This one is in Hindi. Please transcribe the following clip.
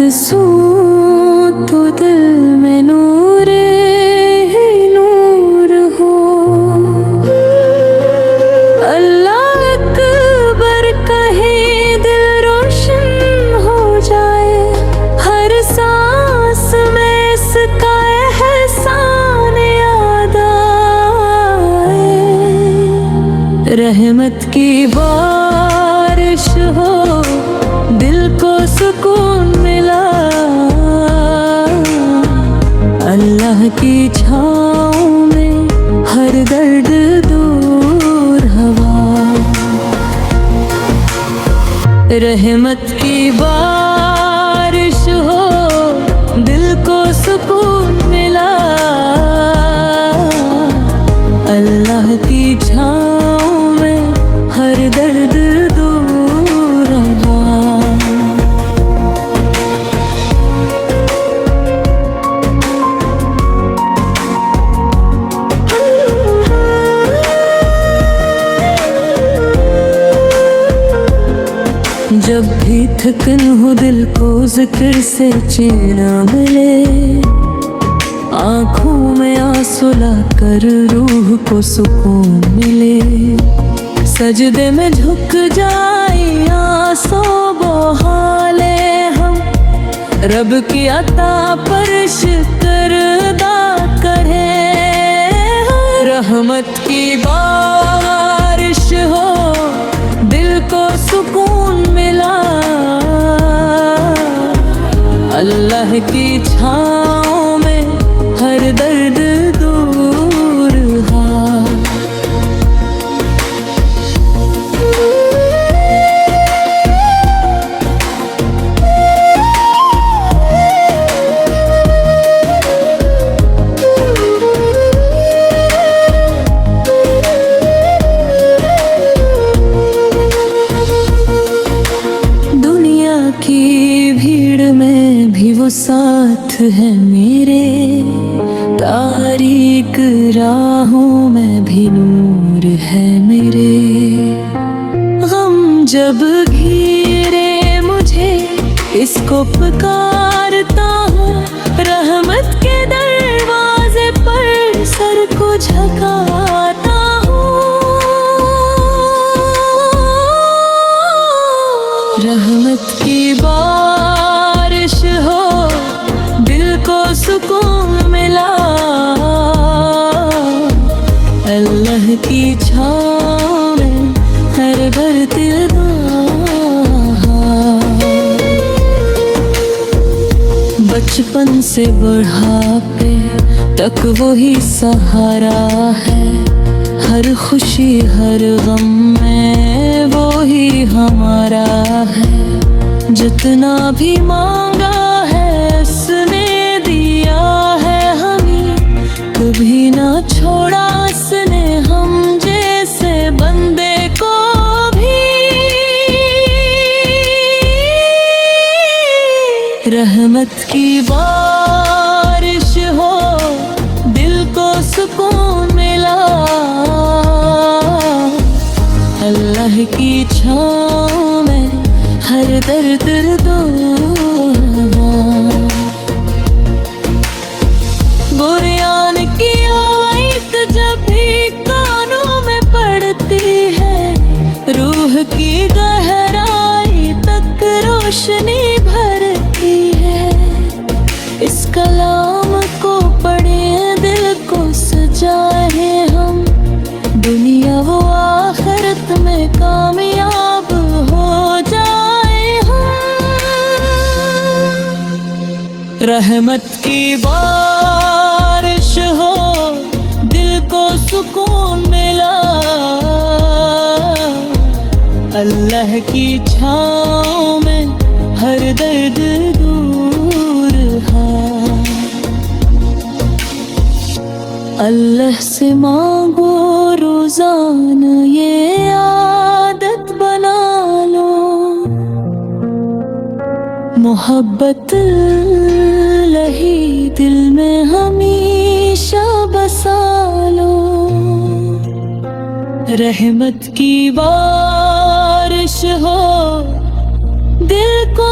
बरसों तो दिल में नूर ही नूर हो। अल्लाह अकबर कहे दिल रोशन हो जाए, हर सांस में इसका एहसान याद आए। रहमत की बारिश हो, दिल को सुकून मिला, अल्लाह की छाँव में हर दर्द दूर हवा। रहमत की बारिश हो, दिल को सुकून मिला, अल्लाह की छाँव में हर दर्द दूर हवा। जब भी थकन हो दिल को जिक्र से चैन मिले, आँखों में आंसू लाकर रूह को सुकून मिले। सजदे में झुक जाए आंसू बहाले हम, रब की अता पर शुक्र अदा करें। रहमत की बारिश हो, दिल को सुकून मिला, अल्लाह की छाँव में हर दर्द दूर हा। दुनिया की भीड़ में भी वो साथ है मेरे, तारीक राहों में भी नूर है मेरे। गम जब घिरे मुझे इसको पुकारता हूँ, रहमत के दरवाजे पर सर को झुकाता हूँ। रहमत की बारिश हो, दिल को सुकून मिला, अल्लाह की छाँव में हर घर दिल बचपन से बुढ़ापे तक वही सहारा है, हर खुशी हर गम में वो ही हमारा है। जितना भी मांगा है उसने दिया है हमें, कभी ना छोड़ा उसने हम जैसे बंदे को भी। रहमत की बारिश हो, दिल को सुकून मिला, अल्लाह की छाँव में हर दर्द दूर हवा। बुरियान की आयत जब भी कानों में पड़ती है, रूह की गहराई तक रोशनी भरती है। इस कलाम को पढ़े दिल को सजाए हम, दुनिया वो आखिरत में कामयाब हो जाए हम। रहमत की बारिश हो, दिल को सुकून मिला, अल्लाह की छाँव में हर दर्द दूर हा। अल्लाह से मांगो रोजाना ये आदत बना लो, मोहब्बत लही दिल में हमेशा बसा लो। रहमत की बारिश हो, दिल को